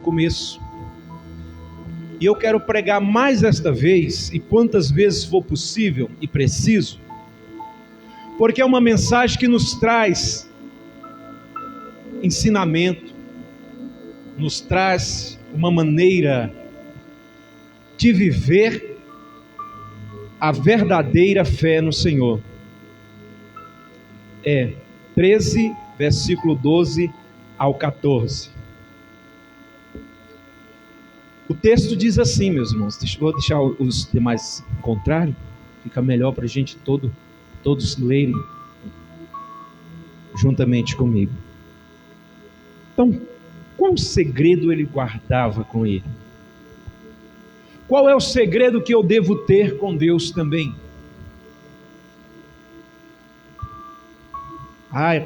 começo. E eu quero pregar mais esta vez, e quantas vezes for possível e preciso, porque é uma mensagem que nos traz ensinamento, nos traz uma maneira de viver a verdadeira fé no Senhor. 13, versículo 12 ao 14. O texto diz assim, meus irmãos, vou deixar os demais encontrarem, fica melhor para a gente todos lerem juntamente comigo. Então, qual segredo ele guardava com ele? Qual é o segredo que eu devo ter com Deus também?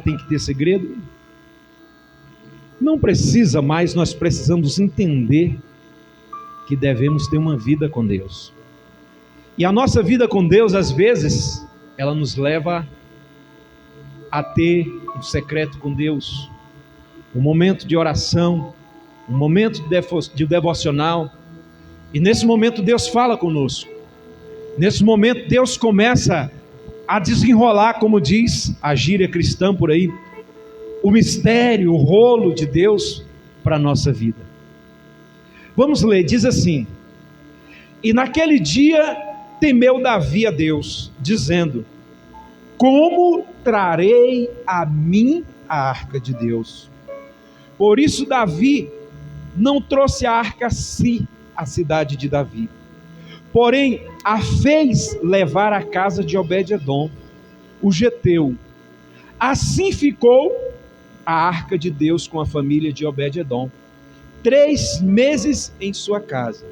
Tem que ter segredo? Não precisa mais, nós precisamos entender que devemos ter uma vida com Deus. E a nossa vida com Deus, às vezes, ela nos leva a ter um secreto com Deus, um momento de oração, um momento de devocional. E nesse momento Deus fala conosco. Nesse momento Deus começa a desenrolar, como diz a gíria cristã por aí, o mistério, o rolo de Deus para a nossa vida. Vamos ler, diz assim: e naquele dia temeu Davi a Deus, dizendo: como trarei a mim a arca de Deus? Por isso Davi não trouxe a arca a si, a cidade de Davi, porém a fez levar à casa de Obed-edom, o geteu. Assim ficou a arca de Deus com a família de Obed-edom 3 meses em sua casa.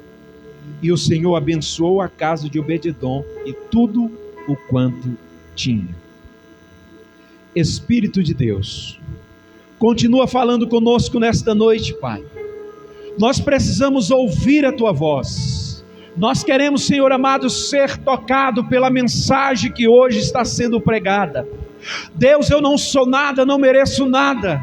E o Senhor abençoou a casa de Obed-edom e tudo o quanto tinha. Espírito de Deus, continua falando conosco nesta noite, Pai. Nós precisamos ouvir a Tua voz. Nós queremos, Senhor amado, ser tocado pela mensagem que hoje está sendo pregada. Deus, eu não sou nada, não mereço nada,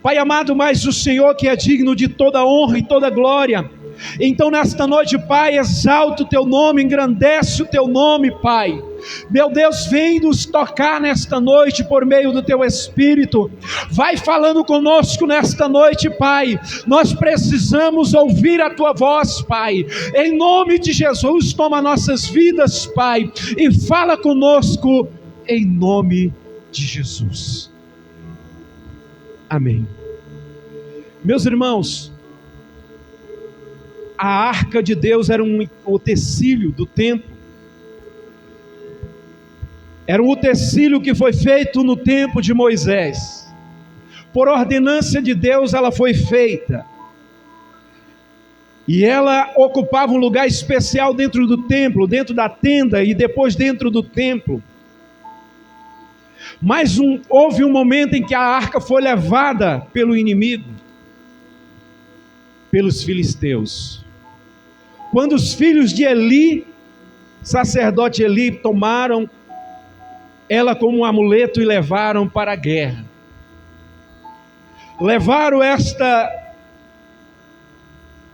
Pai amado, mas o Senhor que é digno de toda honra e toda glória. Então nesta noite, Pai, exalta o Teu nome, engrandece o Teu nome, Pai. Meu Deus, vem nos tocar nesta noite por meio do Teu Espírito. Vai falando conosco nesta noite, Pai. Nós precisamos ouvir a Tua voz, Pai. Em nome de Jesus, toma nossas vidas, Pai, e fala conosco em nome de Jesus. Amém. Meus irmãos, a arca de Deus era o utensílio do templo. Era um utensílio que foi feito no tempo de Moisés. Por ordenança de Deus ela foi feita. E ela ocupava um lugar especial dentro do templo, dentro da tenda e depois dentro do templo. Mas houve um momento em que a arca foi levada pelo inimigo, pelos filisteus. Quando os filhos de Eli, sacerdote Eli, tomaram ela como um amuleto e levaram para a guerra. Levaram esta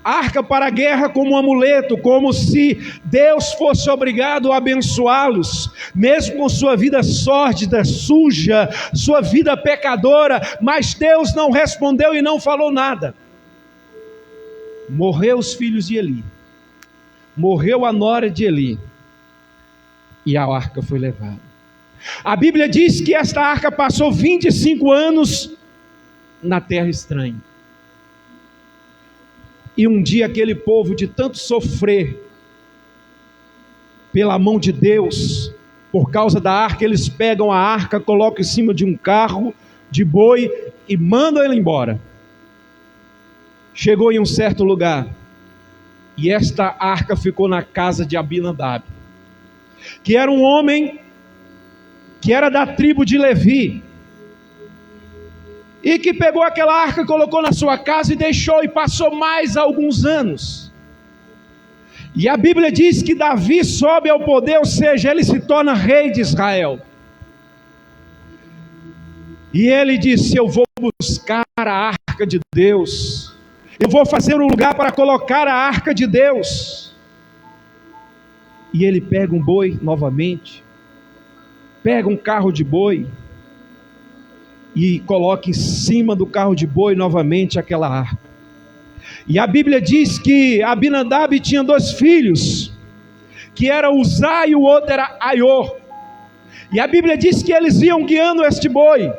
arca para a guerra como um amuleto, como se Deus fosse obrigado a abençoá-los, mesmo com sua vida sórdida, suja, sua vida pecadora, mas Deus não respondeu e não falou nada. Morreu os filhos de Eli, morreu a nora de Eli, e a arca foi levada. A Bíblia diz que esta arca passou 25 anos na terra estranha. E um dia aquele povo, de tanto sofrer pela mão de Deus, por causa da arca, eles pegam a arca, colocam em cima de um carro de boi e mandam ela embora. Chegou em um certo lugar, e esta arca ficou na casa de Abinadab, que era um homem que era da tribo de Levi, e que pegou aquela arca, colocou na sua casa e deixou, e passou mais alguns anos. E a Bíblia diz que Davi sobe ao poder, ou seja, ele se torna rei de Israel. E ele disse: eu vou buscar a arca de Deus. Eu vou fazer um lugar para colocar a arca de Deus. E ele pega um boi novamente, pega um carro de boi e coloca em cima do carro de boi novamente aquela arca. E a Bíblia diz que Abinadab tinha 2 filhos, que era Uzá e o outro era Aiô. E a Bíblia diz que eles iam guiando este boi,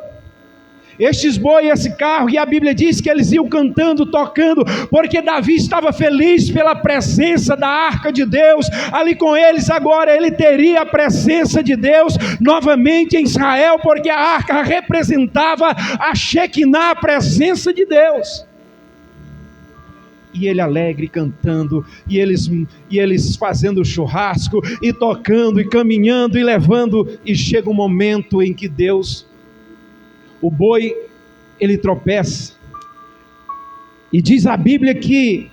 estes boi e esse carro, e a Bíblia diz que eles iam cantando, tocando, porque Davi estava feliz pela presença da arca de Deus ali com eles. Agora ele teria a presença de Deus novamente em Israel, porque a arca representava a Shekinah, a presença de Deus. E ele alegre cantando, e eles fazendo churrasco, e tocando, e caminhando, e levando, e chega um momento em que o boi, ele tropeça, e diz a Bíblia que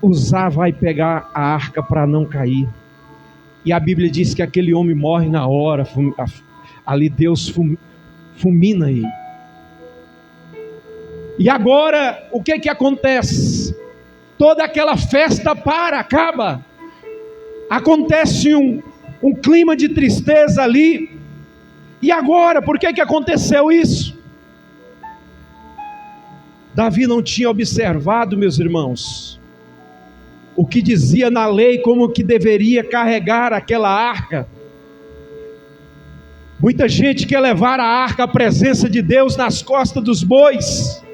Uzá vai pegar a arca para não cair, e a Bíblia diz que aquele homem morre na hora, ali Deus fulmina ele. E agora, o que acontece? Toda aquela festa acaba, acontece um clima de tristeza ali. E agora, por que aconteceu isso? Davi não tinha observado, meus irmãos, o que dizia na lei, como que deveria carregar aquela arca. Muita gente quer levar a arca, a presença de Deus, nas costas dos bois.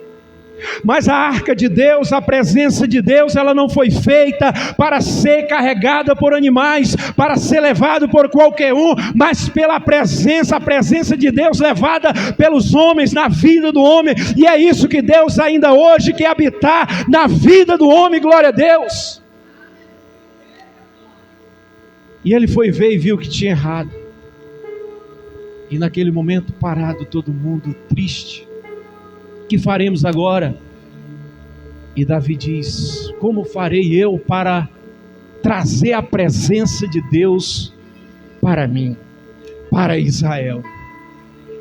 Mas a arca de Deus, a presença de Deus, ela não foi feita para ser carregada por animais, para ser levado por qualquer um, mas pela presença, a presença de Deus levada pelos homens, na vida do homem. E é isso que Deus ainda hoje quer habitar na vida do homem, glória a Deus. E ele foi ver e viu que tinha errado. E naquele momento parado, todo mundo triste. O que faremos agora? E Davi diz: como farei eu para trazer a presença de Deus para mim, para Israel?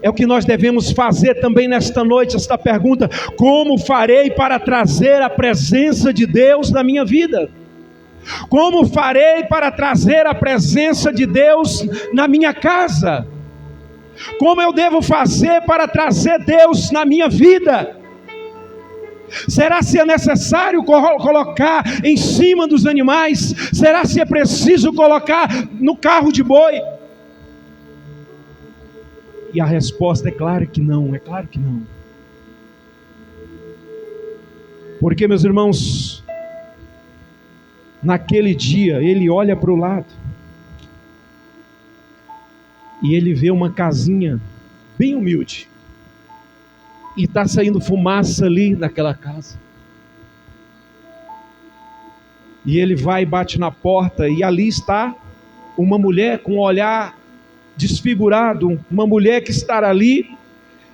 É o que nós devemos fazer também nesta noite, esta pergunta: como farei para trazer a presença de Deus na minha vida? Como farei para trazer a presença de Deus na minha casa? Como eu devo fazer para trazer Deus na minha vida? Será se é necessário colocar em cima dos animais? Será se é preciso colocar no carro de boi? E a resposta é claro que não, é claro que não. Porque, meus irmãos, naquele dia ele olha para o lado e ele vê uma casinha bem humilde, e está saindo fumaça ali naquela casa. E ele vai e bate na porta, e ali está uma mulher com um olhar desfigurado, uma mulher que está ali,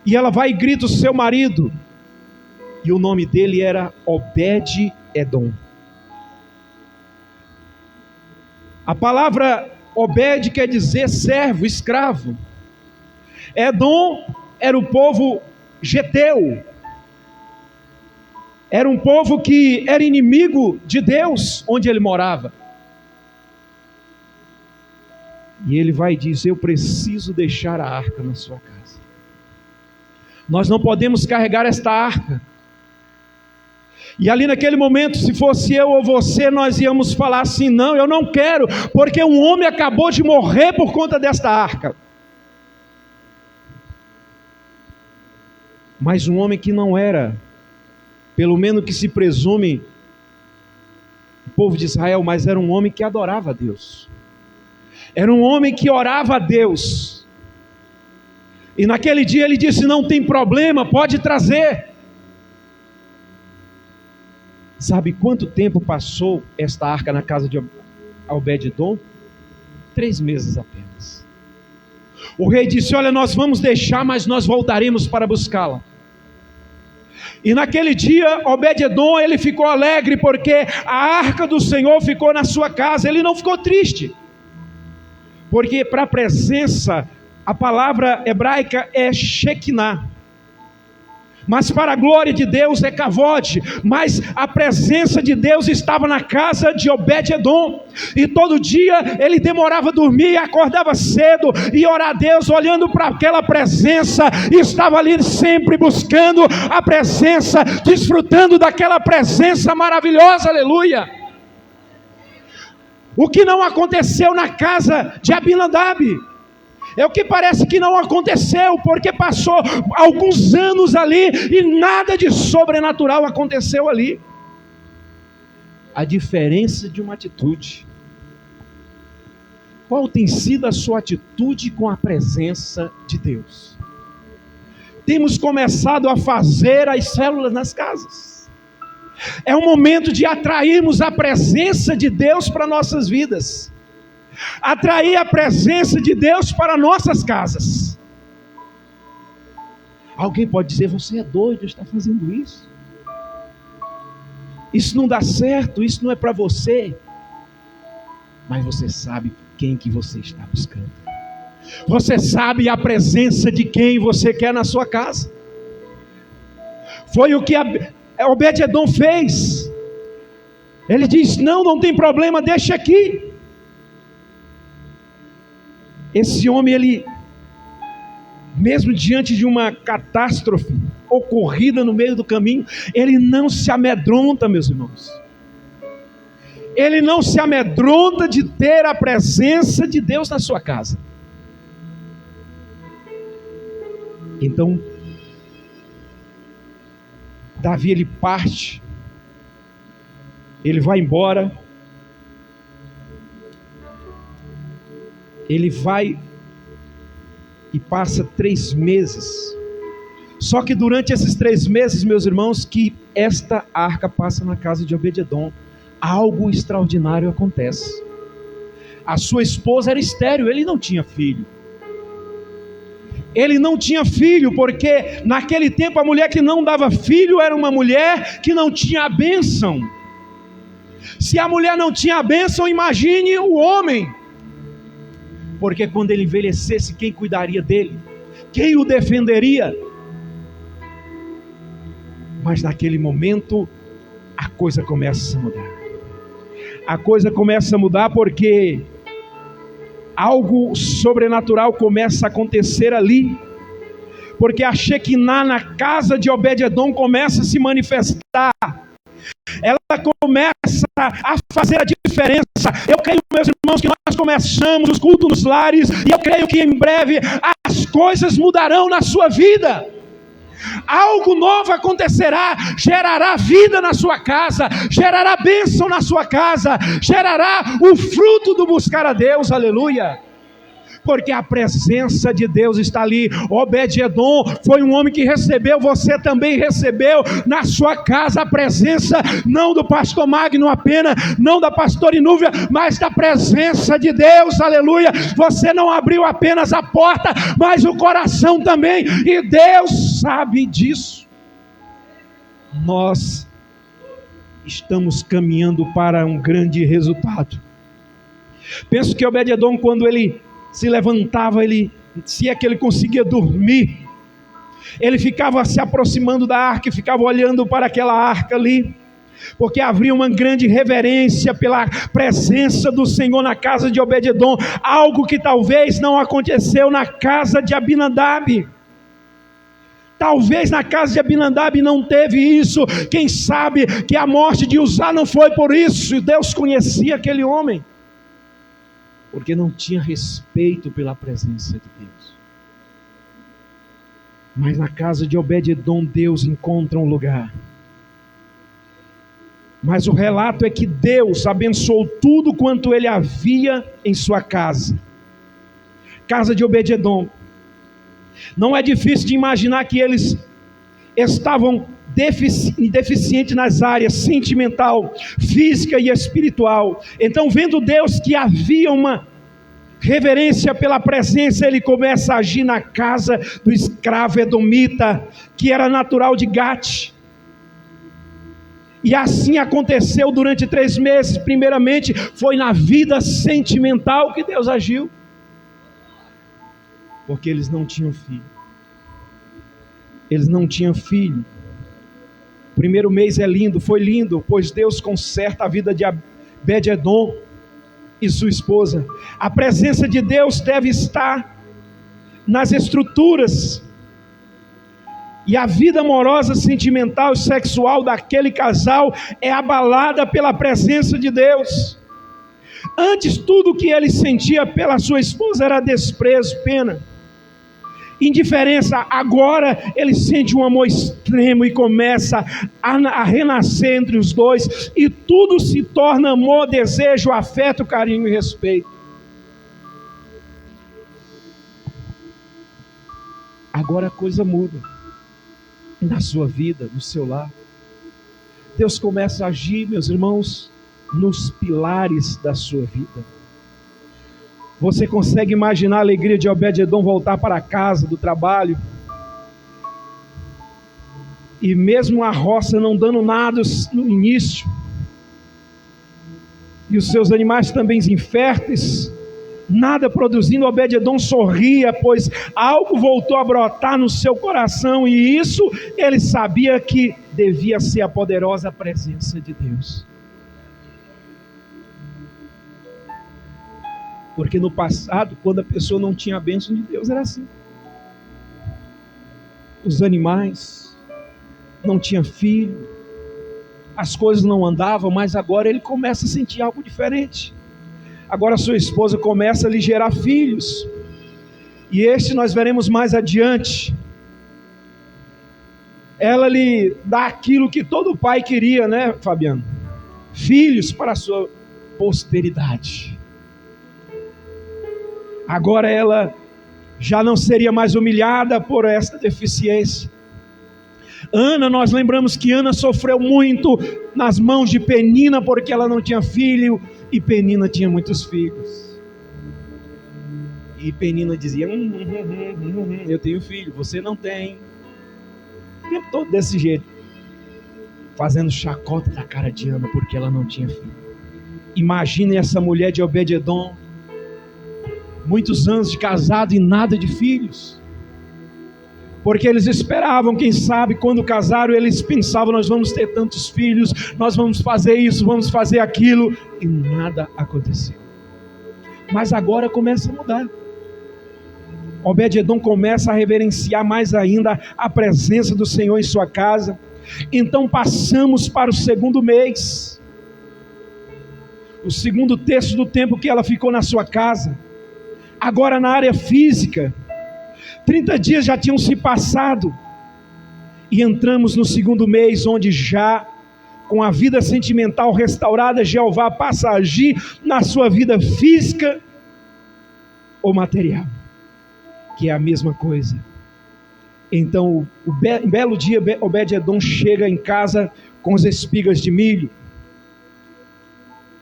e ela vai e grita o seu marido, e o nome dele era Obed-Edom. A palavra Obed quer dizer servo, escravo. Edom era o povo geteu, era um povo que era inimigo de Deus onde ele morava. E ele vai dizer: eu preciso deixar a arca na sua casa. Nós não podemos carregar esta arca. E ali naquele momento, se fosse eu ou você, nós íamos falar assim: não, eu não quero, porque um homem acabou de morrer por conta desta arca. Mas um homem que não era, pelo menos que se presume, o povo de Israel, mas era um homem que adorava a Deus. Era um homem que orava a Deus. E naquele dia ele disse: não tem problema, pode trazer. Sabe quanto tempo passou esta arca na casa de Obed-Edom? 3 meses apenas. O rei disse: olha, nós vamos deixar, mas nós voltaremos para buscá-la. E naquele dia Obed-Edom, ele ficou alegre, porque a arca do Senhor ficou na sua casa. Ele não ficou triste, porque para a presença, a palavra hebraica é Shekinah. mas para a glória de Deus é cavode. Mas a presença de Deus estava na casa de Obed-edom, e todo dia ele demorava a dormir e acordava cedo e orar a Deus, olhando para aquela presença, e estava ali sempre buscando a presença, desfrutando daquela presença maravilhosa, aleluia. O que não aconteceu na casa de Abinadab, é o que parece que não aconteceu, porque passou alguns anos ali e nada de sobrenatural aconteceu ali. A diferença de uma atitude. Qual tem sido a sua atitude com a presença de Deus? Temos começado a fazer as células nas casas. É o momento de atrairmos a presença de Deus para nossas vidas. Atrair a presença de Deus para nossas casas. Alguém pode dizer: você é doido, está fazendo isso? Isso não dá certo, isso não é para você. Mas você sabe quem que você está buscando. Você sabe a presença de quem você quer na sua casa. Foi o que Obed-edom fez. Ele diz: não tem problema, deixa aqui. Esse homem, ele, mesmo diante de uma catástrofe ocorrida no meio do caminho, ele não se amedronta, meus irmãos. Ele não se amedronta de ter a presença de Deus na sua casa. Então, Davi, ele parte, ele vai embora, ele vai e passa 3 meses. Só que durante esses 3 meses, meus irmãos, que esta arca passa na casa de Obed-edom, algo extraordinário acontece. A sua esposa era estéril, ele não tinha filho. Ele não tinha filho, porque naquele tempo a mulher que não dava filho era uma mulher que não tinha a bênção. Se a mulher não tinha a bênção, imagine o homem. Porque quando ele envelhecesse, quem cuidaria dele? Quem o defenderia? Mas naquele momento, a coisa começa a mudar. A coisa começa a mudar porque algo sobrenatural começa a acontecer ali. Porque a Shekinah na casa de Obed-edom começa a se manifestar. Ela começa a fazer a diferença. Eu creio, meus irmãos, que nós começamos os cultos nos lares, e eu creio que em breve as coisas mudarão na sua vida. Algo novo acontecerá, gerará vida na sua casa, gerará bênção na sua casa, gerará o fruto do buscar a Deus, aleluia. Porque a presença de Deus está ali. Obed-edom foi um homem que recebeu, você também recebeu na sua casa a presença, não do pastor Magno apenas, não da pastora Inúvia, mas da presença de Deus, aleluia. Você não abriu apenas a porta, mas o coração também, e Deus sabe disso. Nós estamos caminhando para um grande resultado. Penso que Obed-edom, quando ele se levantava, se é que ele conseguia dormir, ele ficava se aproximando da arca e ficava olhando para aquela arca ali, porque havia uma grande reverência pela presença do Senhor na casa de Obed-edom, algo que talvez não aconteceu na casa de Abinadab. Talvez na casa de Abinadab não teve isso. Quem sabe que a morte de Uzá não foi por isso. Deus conhecia aquele homem, porque não tinha respeito pela presença de Deus. Mas na casa de Obed-edom, Deus encontra um lugar. Mas o relato é que Deus abençoou tudo quanto ele havia em sua casa. Casa de Obed-edom. Não é difícil de imaginar que eles estavam deficiente nas áreas sentimental, física e espiritual. Então, vendo Deus que havia uma reverência pela presença, ele começa a agir na casa do escravo edomita, que era natural de Gate. E assim aconteceu durante 3 meses. Primeiramente, foi na vida sentimental que Deus agiu, porque eles não tinham filho. Eles não tinham filho. O primeiro mês é lindo, foi lindo, pois Deus conserta a vida de Obed-edom e sua esposa. A presença de Deus deve estar nas estruturas. E a vida amorosa, sentimental e sexual daquele casal é abalada pela presença de Deus. Antes, tudo que ele sentia pela sua esposa era desprezo, pena, indiferença. Agora ele sente um amor extremo e começa a renascer entre os dois, e tudo se torna amor, desejo, afeto, carinho e respeito. Agora a coisa muda na sua vida, no seu lar. Deus começa a agir, meus irmãos, nos pilares da sua vida. Você consegue imaginar a alegria de Obed-edom voltar para casa do trabalho? E mesmo a roça não dando nada no início, e os seus animais também inférteis, nada produzindo, Obed-edom sorria, pois algo voltou a brotar no seu coração, e isso ele sabia que devia ser a poderosa presença de Deus. Porque no passado, quando a pessoa não tinha a bênção de Deus, era assim. Os animais não tinham filho, as coisas não andavam, mas agora ele começa a sentir algo diferente. Agora sua esposa começa a lhe gerar filhos, e este nós veremos mais adiante. Ela lhe dá aquilo que todo pai queria, né, Fabiano? Filhos para a sua posteridade. Agora ela já não seria mais humilhada por esta deficiência. Ana, nós lembramos que Ana sofreu muito nas mãos de Penina, porque ela não tinha filho, e Penina tinha muitos filhos. E Penina dizia, eu tenho filho, você não tem. O tempo todo desse jeito, fazendo chacota da cara de Ana, porque ela não tinha filho. Imagine essa mulher de Obed-edom, muitos anos de casado e nada de filhos. Porque eles esperavam, quem sabe, quando casaram, eles pensavam, nós vamos ter tantos filhos, nós vamos fazer isso, vamos fazer aquilo, e nada aconteceu. Mas agora começa a mudar. Obed-edom começa a reverenciar mais ainda a presença do Senhor em sua casa. Então passamos para o segundo mês, o segundo terço do tempo que ela ficou na sua casa. Agora na área física, 30 dias já tinham se passado, e entramos no segundo mês, onde já com a vida sentimental restaurada, Jeová passa a agir na sua vida física ou material, que é a mesma coisa. Então, um belo dia, Obed-edom chega em casa com as espigas de milho,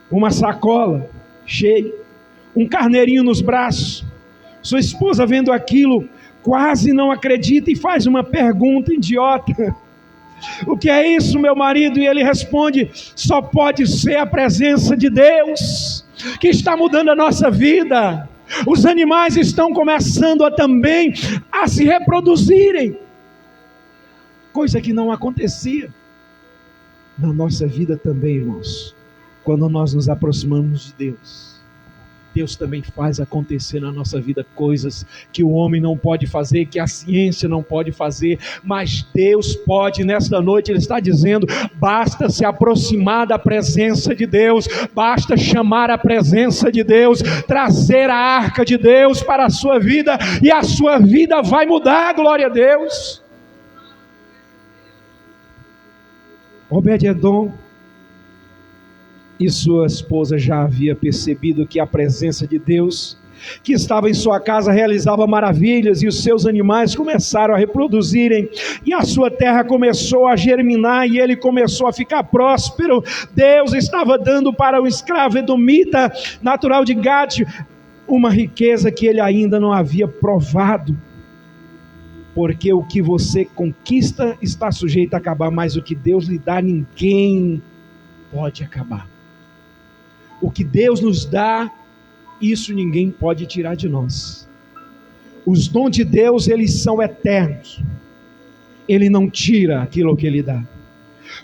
uma sacola cheia, um carneirinho nos braços. Sua esposa, vendo aquilo, quase não acredita e faz uma pergunta idiota: o que é isso, meu marido? E ele responde: só pode ser a presença de Deus que está mudando a nossa vida. Os animais estão começando também a se reproduzirem, coisa que não acontecia na nossa vida também, irmãos. Quando nós nos aproximamos de Deus, Deus também faz acontecer na nossa vida coisas que o homem não pode fazer, que a ciência não pode fazer, mas Deus pode. Nesta noite Ele está dizendo: basta se aproximar da presença de Deus, basta chamar a presença de Deus, trazer a arca de Deus para a sua vida, e a sua vida vai mudar. Glória a Deus. Obed-edom e sua esposa já havia percebido que a presença de Deus, que estava em sua casa, realizava maravilhas, e os seus animais começaram a reproduzirem, e a sua terra começou a germinar, e ele começou a ficar próspero. Deus estava dando para o escravo edomita, natural de Gade, uma riqueza que ele ainda não havia provado. Porque o que você conquista está sujeito a acabar, mas o que Deus lhe dá, ninguém pode acabar. O que Deus nos dá, isso ninguém pode tirar de nós. Os dons de Deus, eles são eternos. Ele não tira aquilo que Ele dá.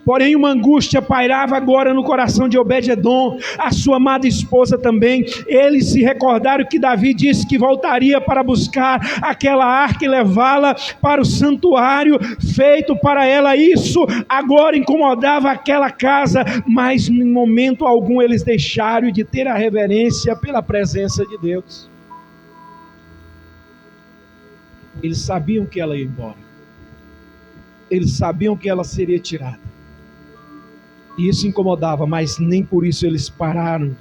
Porém, uma angústia pairava agora no coração de Obed-edom, a sua amada esposa também. Eles se recordaram que Davi disse que voltaria para buscar aquela arca e levá-la para o santuário feito para ela. Isso agora incomodava aquela casa, mas em momento algum eles deixaram de ter a reverência pela presença de Deus. Eles sabiam que ela ia embora. Eles sabiam que ela seria tirada. E isso incomodava, mas nem por isso eles pararam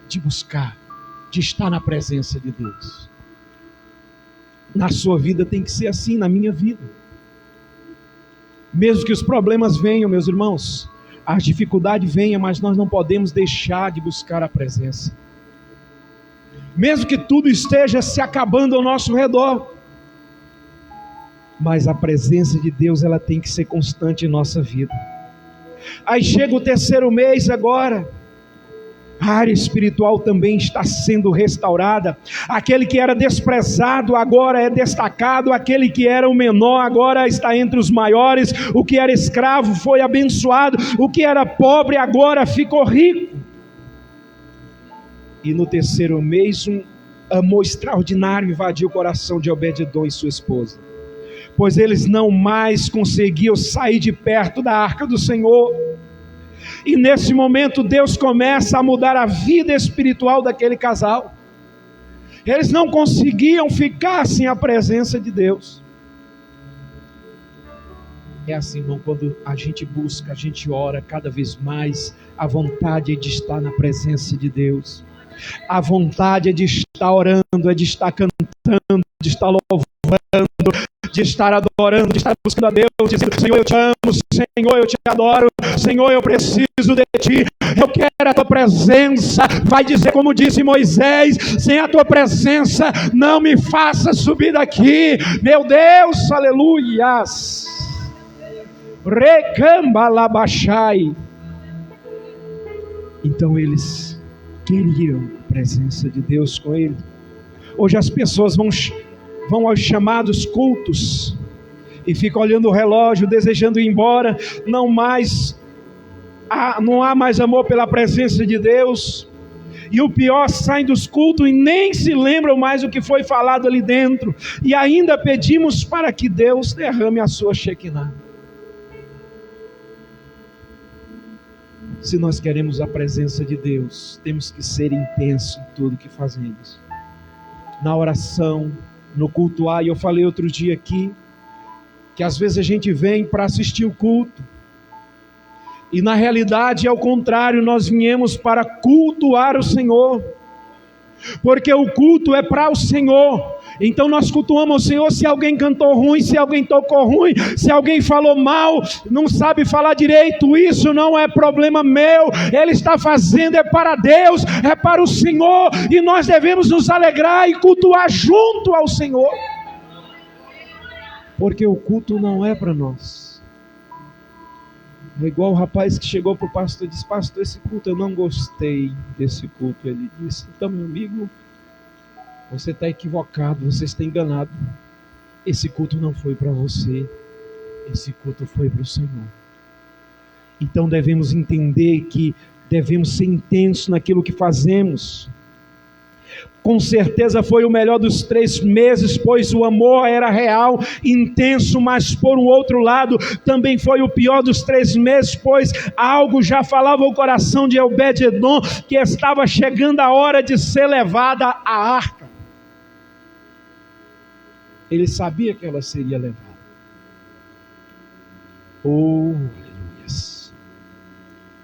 de buscar, de estar na presença de Deus. Na sua vida tem que ser assim, na minha vida. Mesmo que os problemas venham, meus irmãos, as dificuldades venham, mas nós não podemos deixar de buscar a presença. Mesmo que tudo esteja se acabando ao nosso redor, mas a presença de Deus, ela tem que ser constante em nossa vida. Aí chega o terceiro mês agora, a área espiritual também está sendo restaurada. Aquele que era desprezado agora é destacado, aquele que era o menor agora está entre os maiores, o que era escravo foi abençoado, o que era pobre agora ficou rico. E no terceiro mês um amor extraordinário invadiu o coração de Obed-edom e sua esposa, pois eles não mais conseguiam sair de perto da arca do Senhor. E nesse momento Deus começa a mudar a vida espiritual daquele casal. Eles não conseguiam ficar sem a presença de Deus. É assim, irmão, quando a gente busca, a gente ora cada vez mais, a vontade é de estar na presença de Deus. A vontade é de estar orando, é de estar cantando, de estar louvando, de estar adorando, de estar buscando a Deus, dizendo: Senhor, eu te amo, Senhor, eu te adoro, Senhor, eu preciso de Ti, eu quero a Tua presença. Vai dizer como disse Moisés: sem a Tua presença não me faça subir daqui. Meu Deus, aleluias. Recambalabachai. Então eles queriam a presença de Deus com ele. Hoje as pessoas vão aos chamados cultos e ficam olhando o relógio, desejando ir embora. Não há mais amor pela presença de Deus. E o pior, saem dos cultos e nem se lembram mais o que foi falado ali dentro. E ainda pedimos para que Deus derrame a sua Shekinah. Se nós queremos a presença de Deus, temos que ser intensos em tudo que fazemos. Na oração, no cultuar. E eu falei outro dia aqui, que às vezes a gente vem para assistir o culto, e na realidade é o contrário, nós viemos para cultuar o Senhor, porque o culto é para o Senhor. Então nós cultuamos o Senhor. Se alguém cantou ruim, se alguém tocou ruim, se alguém falou mal, não sabe falar direito, isso não é problema meu. Ele está fazendo, é para Deus, é para o Senhor, e nós devemos nos alegrar e cultuar junto ao Senhor, porque o culto não é para nós. É igual o rapaz que chegou para o pastor e disse: pastor, esse culto eu não gostei desse culto. Ele disse: então, meu amigo, você está equivocado, você está enganado. Esse culto não foi para você, esse culto foi para o Senhor. Então devemos entender que devemos ser intensos naquilo que fazemos. Com certeza foi o melhor dos 3 meses, pois o amor era real, intenso, mas por um outro lado, também foi o pior dos 3 meses, pois algo já falava ao coração de Obed-edom, que estava chegando a hora de ser levada à arca. Ele sabia que ela seria levada. Oh, aleluias.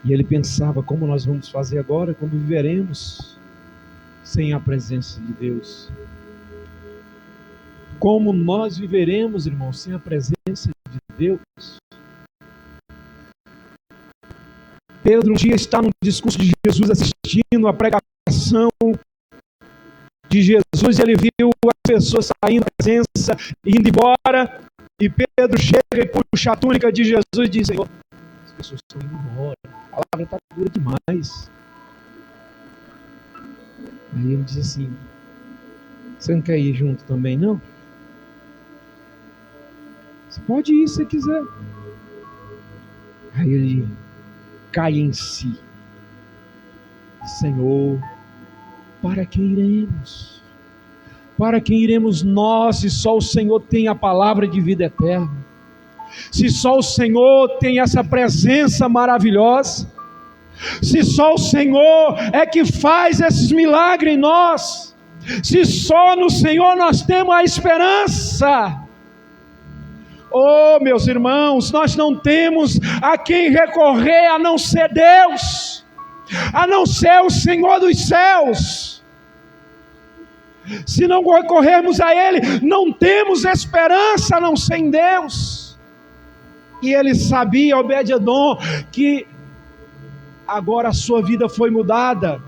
E ele pensava: como nós vamos fazer agora? Como viveremos sem a presença de Deus? Como nós viveremos, irmãos, sem a presença de Deus? Pedro um dia está no discurso de Jesus, assistindo a pregação de Jesus, e ele viu as pessoas saindo da presença, indo embora, e Pedro chega e puxa a túnica de Jesus e diz: Senhor, as pessoas estão indo embora, a palavra está dura demais. Aí ele diz assim: você não quer ir junto também, não? Você pode ir se quiser. Aí ele cai em si. Senhor, para quem iremos? Para quem iremos nós, se só o Senhor tem a palavra de vida eterna? Se só o Senhor tem essa presença maravilhosa? Se só o Senhor é que faz esses milagres em nós? Se só no Senhor nós temos a esperança? Oh, meus irmãos, nós não temos a quem recorrer a não ser Deus, a não ser o Senhor dos céus. Se não recorrermos a Ele, não temos esperança a não ser em Deus. E ele sabia, Obed-edom, que agora a sua vida foi mudada.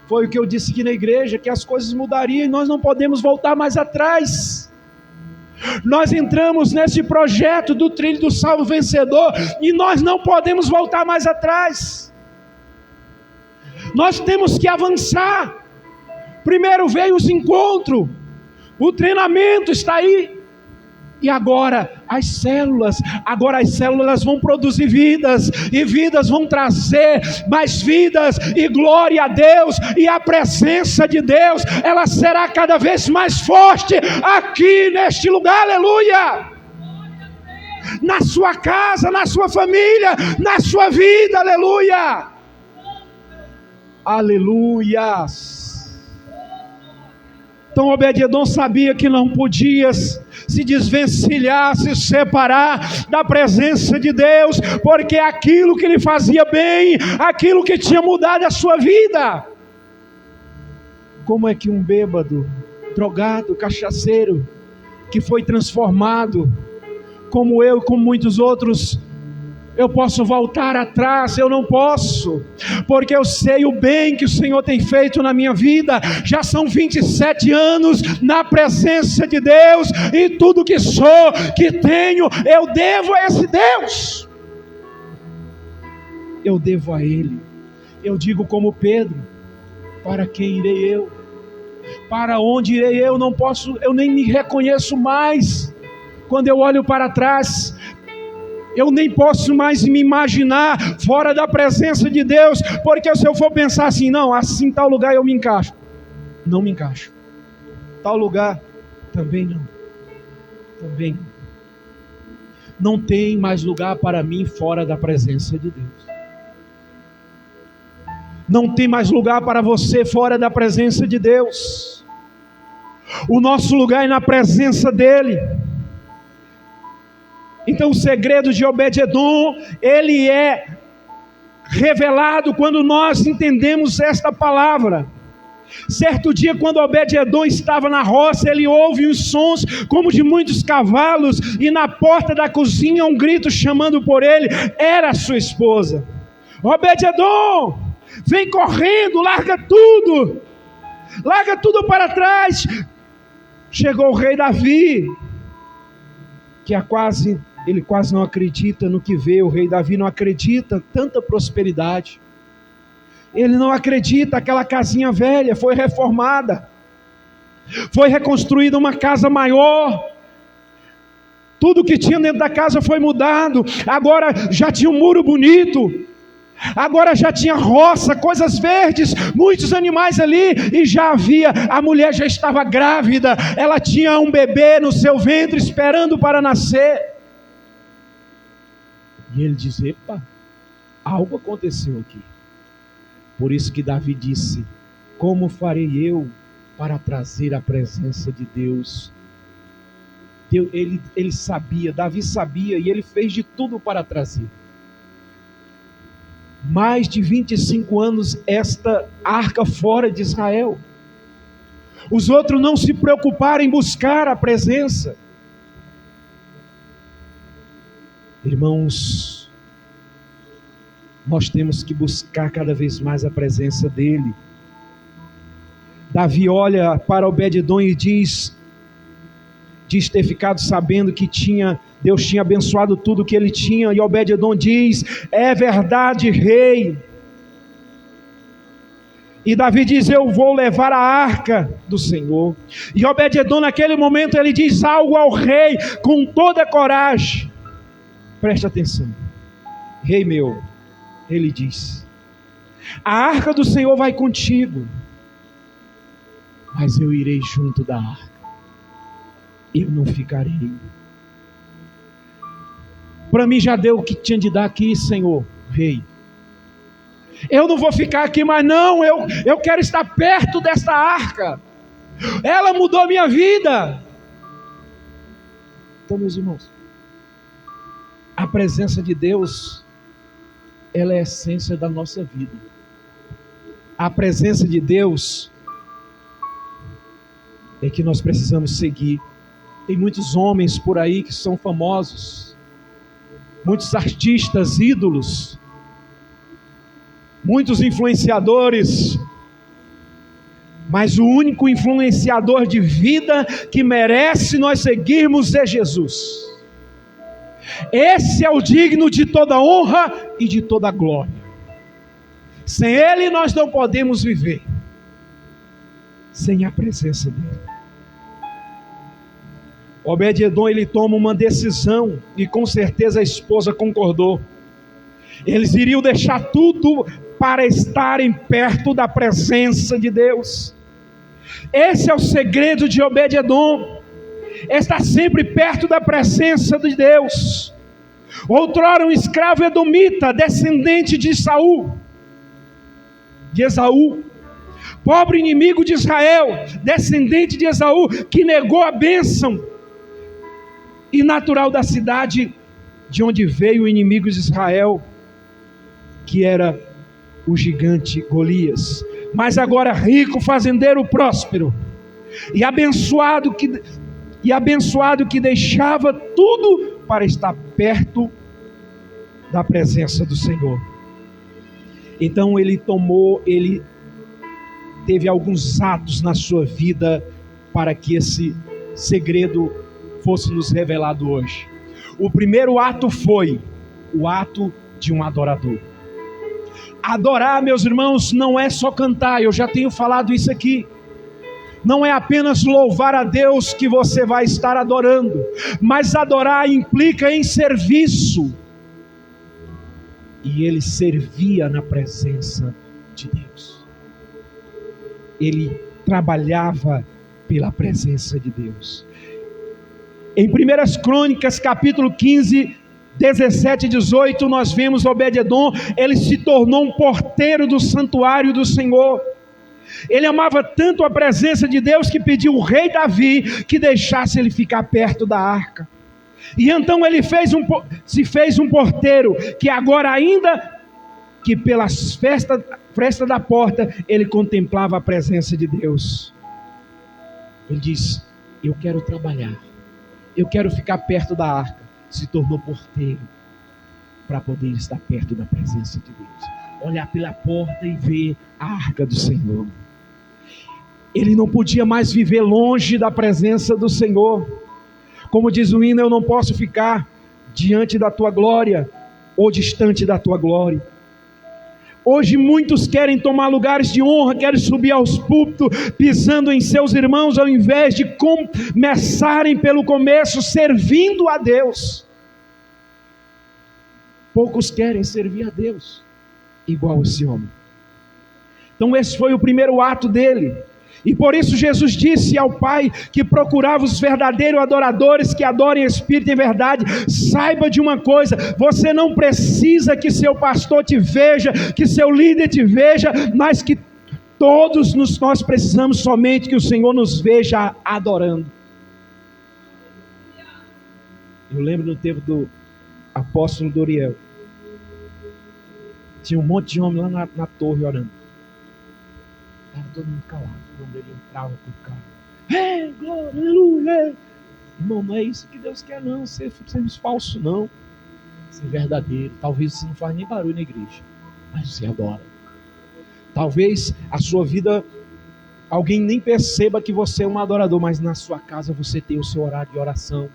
Foi o que eu disse aqui na igreja, que as coisas mudariam e nós não podemos voltar mais atrás. Nós entramos nesse projeto do trilho do salvo vencedor e nós não podemos voltar mais atrás. Nós temos que avançar. Primeiro veio os encontros, o treinamento está aí. E agora as células vão produzir vidas, e vidas vão trazer mais vidas, e glória a Deus, e a presença de Deus, ela será cada vez mais forte aqui neste lugar, aleluia! Na sua casa, na sua família, na sua vida, aleluia! Aleluias! Então Obed-edom sabia que não podia se desvencilhar, se separar da presença de Deus, porque aquilo que lhe fazia bem, aquilo que tinha mudado a sua vida. Como é que um bêbado, drogado, cachaceiro, que foi transformado, como eu e como muitos outros, eu posso voltar atrás? Eu não posso, porque eu sei o bem que o Senhor tem feito na minha vida. Já são 27 anos na presença de Deus, e tudo que sou, que tenho, eu devo a esse Deus. Eu devo a Ele. Eu digo como Pedro: para quem irei eu? Para onde irei eu? Não posso, eu nem me reconheço mais. Quando eu olho para trás, eu nem posso mais me imaginar fora da presença de Deus, porque se eu for pensar assim, não, assim tal lugar eu me encaixo, não me encaixo, tal lugar também não, não tem mais lugar para mim fora da presença de Deus, não tem mais lugar para você fora da presença de Deus. O nosso lugar é na presença dEle. Então o segredo de Obed-edom, ele é revelado quando nós entendemos esta palavra. Certo dia, quando Obed-edom estava na roça, ele ouve os sons como de muitos cavalos, e na porta da cozinha um grito chamando por ele. Era a sua esposa. Obed-edom, vem correndo, larga tudo para trás. Chegou o rei Davi, que ele quase não acredita no que vê. O rei Davi não acredita tanta prosperidade. Ele não acredita, aquela casinha velha foi reformada, foi reconstruída uma casa maior. Tudo que tinha dentro da casa foi mudado. Agora já tinha um muro bonito, agora já tinha roça, coisas verdes, muitos animais ali, e já havia, a mulher já estava grávida, ela tinha um bebê no seu ventre esperando para nascer. E ele diz: epa, algo aconteceu aqui. Por isso que Davi disse: como farei eu para trazer a presença de Deus? Ele sabia, Davi sabia, e ele fez de tudo para trazer. Mais de 25 anos esta arca fora de Israel. Os outros não se preocuparam em buscar a presença. Irmãos, nós temos que buscar cada vez mais a presença dEle. Davi olha para Obed-edom e diz ter ficado sabendo que Deus tinha abençoado tudo que ele tinha, e Obed-edom diz: é verdade, rei. E Davi diz: eu vou levar a arca do Senhor. E Obed-edom, naquele momento, ele diz algo ao rei com toda a coragem. Preste atenção. Rei meu, ele diz: a arca do Senhor vai contigo, mas eu irei junto da arca. Eu não ficarei. Para mim já deu o que tinha de dar aqui, Senhor, rei. Eu não vou ficar aqui, mas não, eu quero estar perto dessa arca. Ela mudou a minha vida. Então, meus irmãos, a presença de Deus, ela é a essência da nossa vida. A presença de Deus é que nós precisamos seguir. Tem muitos homens por aí que são famosos, muitos artistas, ídolos, muitos influenciadores, mas o único influenciador de vida que merece nós seguirmos é Jesus. Esse é o digno de toda honra e de toda glória. Sem Ele nós não podemos viver, sem a presença dEle. Obed-edom, ele toma uma decisão, e com certeza a esposa concordou. Eles iriam deixar tudo para estarem perto da presença de Deus. Esse é o segredo de Obed-edom, estar sempre perto da presença de Deus. Outrora um escravo edomita, descendente de Esaú, pobre inimigo de Israel, descendente de Esaú, que negou a bênção, e natural da cidade de onde veio o inimigo de Israel, que era o gigante Golias, mas agora rico, fazendeiro próspero, e abençoado que deixava tudo para estar perto da presença do Senhor. Então ele teve alguns atos na sua vida para que esse segredo fosse nos revelado hoje. O primeiro ato foi o ato de um adorador. Adorar, meus irmãos, não é só cantar, eu já tenho falado isso aqui. Não é apenas louvar a Deus que você vai estar adorando, mas adorar implica em serviço. E ele servia na presença de Deus. Ele trabalhava pela presença de Deus. Em 1 Crônicas, capítulo 15, 17 e 18, nós vemos Obed-edom, ele se tornou um porteiro do santuário do Senhor. Ele amava tanto a presença de Deus que pediu ao rei Davi que deixasse ele ficar perto da arca. E então ele se fez um porteiro, que agora, ainda que pelas frestas da porta, ele contemplava a presença de Deus. Ele diz: eu quero trabalhar, eu quero ficar perto da arca. Se tornou porteiro para poder estar perto da presença de Deus, olhar pela porta e ver a arca do Senhor. Ele não podia mais viver longe da presença do Senhor. Como diz o hino, eu não posso ficar diante da tua glória ou distante da tua glória. Hoje muitos querem tomar lugares de honra, querem subir aos púlpitos, pisando em seus irmãos, ao invés de começarem pelo começo, servindo a Deus. Poucos querem servir a Deus, igual esse homem. Então esse foi o primeiro ato dele. E por isso Jesus disse ao Pai que procurava os verdadeiros adoradores que adorem Espírito em verdade. Saiba de uma coisa: você não precisa que seu pastor te veja, que seu líder te veja, mas que todos nós precisamos somente que o Senhor nos veja adorando. Eu lembro no tempo do apóstolo Doriel, tinha um monte de homem lá na torre orando. Estava todo mundo calado quando ele entrava com o carro. Glória, aleluia. Irmão, não é isso que Deus quer, não. Ser falso, não. Ser verdadeiro. Talvez você não faça nem barulho na igreja, mas você adora. Talvez a sua vida, alguém nem perceba que você é um adorador, mas na sua casa você tem o seu horário de oração.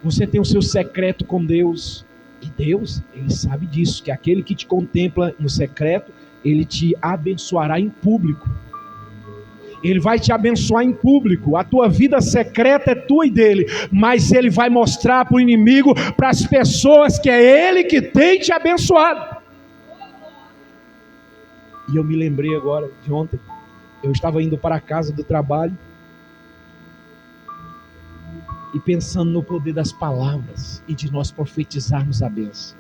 Você tem o seu secreto com Deus. E Deus, Ele sabe disso, que aquele que te contempla no secreto, Ele te abençoará em público. Ele vai te abençoar em público. A tua vida secreta é tua e dele, mas ele vai mostrar para o inimigo, para as pessoas, que é ele que tem te abençoado. E eu me lembrei agora de ontem. Eu estava indo para a casa do trabalho e pensando no poder das palavras e de nós profetizarmos a bênção.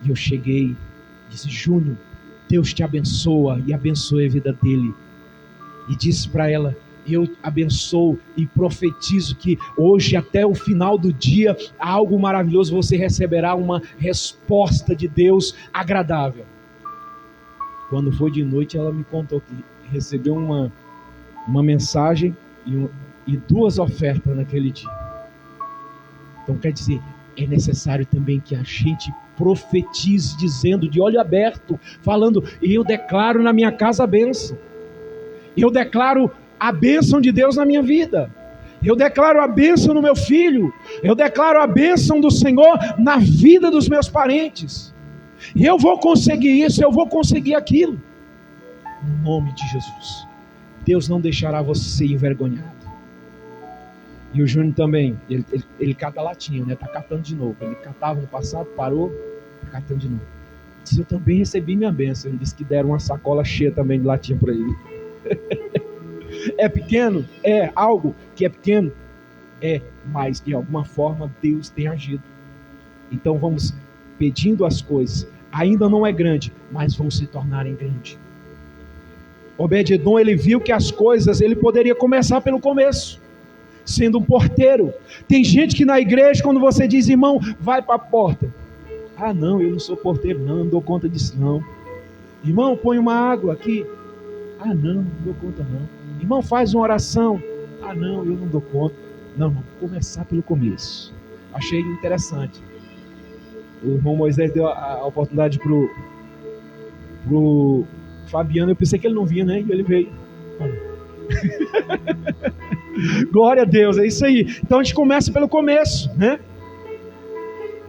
E eu cheguei, disse: Júnior, Deus te abençoa, e abençoe a vida dele. E disse para ela: eu abençoo e profetizo que hoje até o final do dia, algo maravilhoso, você receberá uma resposta de Deus agradável. Quando foi de noite, ela me contou que recebeu uma mensagem e 2 ofertas naquele dia. Então quer dizer, é necessário também que a gente profetize, dizendo, de olho aberto, falando: eu declaro na minha casa a bênção. Eu declaro a bênção de Deus na minha vida. Eu declaro a bênção no meu filho. Eu declaro a bênção do Senhor na vida dos meus parentes. Eu vou conseguir isso, eu vou conseguir aquilo. No nome de Jesus. Deus não deixará você ser envergonhado. E o Júnior também, ele cata latinha, né? Está catando de novo. Ele catava no passado, parou, está catando de novo. Diz: eu também recebi minha bênção. Ele disse que deram uma sacola cheia também de latinha para ele. É pequeno? É. Algo que é pequeno? É. Mas de alguma forma Deus tem agido. Então vamos pedindo as coisas. Ainda não é grande, mas vão se tornarem grandes. Obed-edom, ele viu que as coisas, ele poderia começar pelo começo, sendo um porteiro. Tem gente que na igreja, quando você diz: irmão, vai para a porta. Ah não, eu não sou porteiro não dou conta disso não. Irmão, põe uma água aqui. Ah não dou conta não. Irmão, faz uma oração. Ah não, eu não dou conta. Não, vou começar pelo começo. Achei interessante. O irmão Moisés deu a oportunidade pro Fabiano. Eu pensei que ele não vinha, né? E ele veio. Glória a Deus, é isso aí. Então a gente começa pelo começo, né?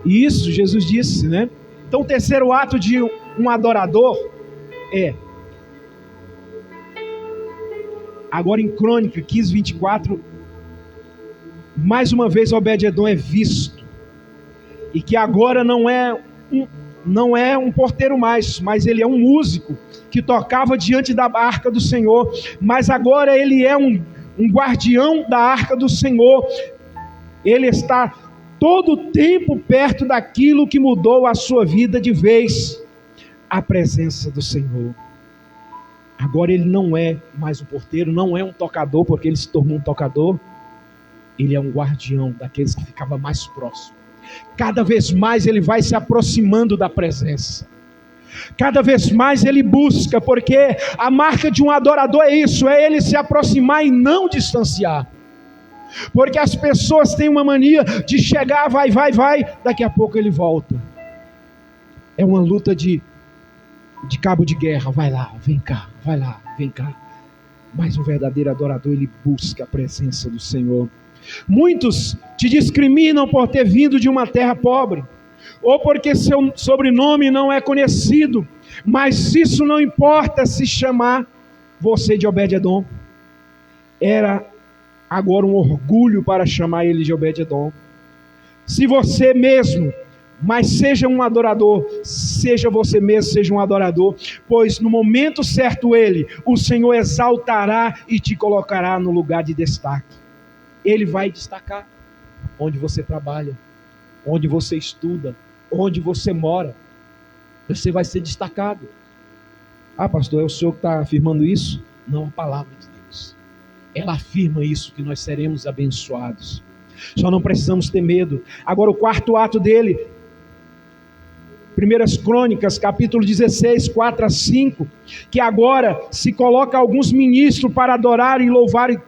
E isso Jesus disse, né? Então o terceiro ato de um adorador é, agora em Crônica 15:24, mais uma vez Obed-edom é visto, e que agora não é um porteiro mais, mas ele é um músico que tocava diante da arca do Senhor, mas agora ele é um guardião da arca do Senhor. Ele está todo o tempo perto daquilo que mudou a sua vida de vez, a presença do Senhor. Agora ele não é mais um porteiro, não é um tocador, porque ele se tornou um tocador. Ele é um guardião daqueles que ficavam mais próximos. Cada vez mais ele vai se aproximando da presença. Cada vez mais ele busca, porque a marca de um adorador é isso, é ele se aproximar e não distanciar. Porque as pessoas têm uma mania de chegar, vai, daqui a pouco ele volta. É uma luta de cabo de guerra, vai lá, vem cá, vai lá, vem cá. Mas o verdadeiro adorador, ele busca a presença do Senhor. Muitos te discriminam por ter vindo de uma terra pobre, ou porque seu sobrenome não é conhecido, mas isso não importa se chamar você de Obed-edom. Era agora um orgulho para chamar ele de Obed-edom. Se você mesmo, mas seja um adorador, seja você mesmo, seja um adorador, pois no momento certo o Senhor exaltará e te colocará no lugar de destaque. Ele vai destacar onde você trabalha, onde você estuda, onde você mora. Você vai ser destacado. Ah, pastor, é o senhor que está afirmando isso? Não, a palavra de Deus. Ela afirma isso, que nós seremos abençoados. Só não precisamos ter medo. Agora o quarto ato dele, 1 Crônicas, capítulo 16, 4-5, que agora se coloca alguns ministros para adorar e louvar, e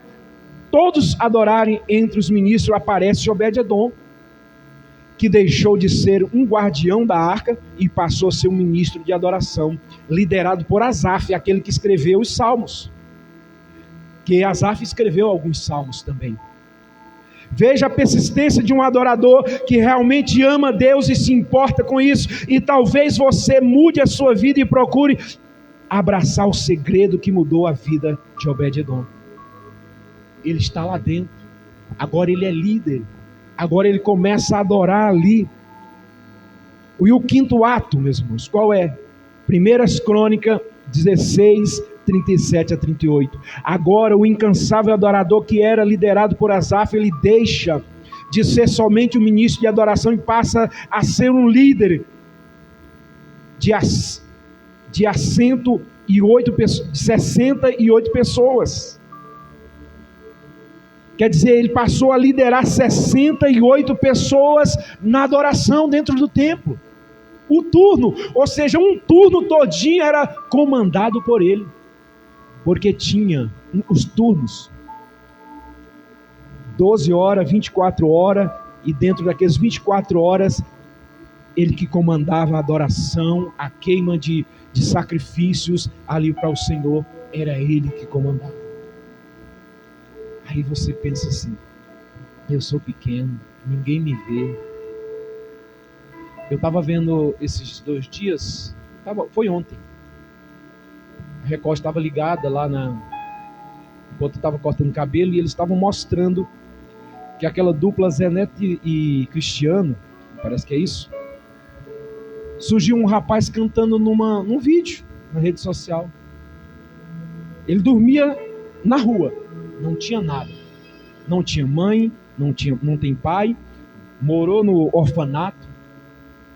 todos adorarem. Entre os ministros aparece Obed-edom, que deixou de ser um guardião da arca e passou a ser um ministro de adoração, liderado por Asaf, aquele que escreveu os salmos. Que Asaf escreveu alguns salmos também. Veja a persistência de um adorador que realmente ama Deus e se importa com isso. E talvez você mude a sua vida e procure abraçar o segredo que mudou a vida de Obed-edom. Ele está lá dentro, agora ele é líder, agora ele começa a adorar ali. E o quinto ato, meus irmãos, qual é? 1 Crônicas 16, 37 a 38. Agora o incansável adorador que era liderado por Asaf, ele deixa de ser somente um ministro de adoração e passa a ser um líder de 68 pessoas. Quer dizer, ele passou a liderar 68 pessoas na adoração dentro do templo. O turno, ou seja, um turno todinho era comandado por ele. Porque tinha os turnos, 12 horas, 24 horas, e dentro daqueles 24 horas, ele que comandava a adoração, a queima de sacrifícios ali para o Senhor, era ele que comandava. Aí você pensa assim, eu sou pequeno, ninguém me vê. Eu estava vendo esses 2 dias, foi ontem, a Record estava ligada lá enquanto eu estava cortando cabelo, e eles estavam mostrando que aquela dupla Zé Neto e Cristiano, parece que é isso, surgiu um rapaz cantando num vídeo na rede social. Ele dormia na rua, não tinha nada, não tinha mãe, não tem pai, morou no orfanato,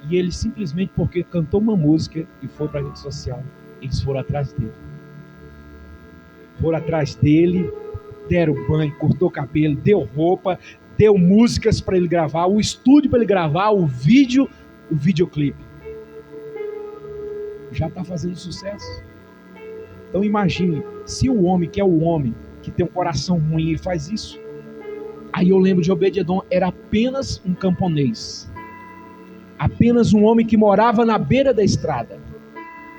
e ele simplesmente porque cantou uma música e foi para a rede social, eles foram atrás dele, deram banho, cortou cabelo, deu roupa, deu músicas para ele gravar, o estúdio para ele gravar, o videoclipe. Já está fazendo sucesso. Então imagine, se o homem que é o homem, que tem um coração ruim, ele faz isso. Aí eu lembro de Obed-edom, era apenas um camponês, apenas um homem que morava na beira da estrada.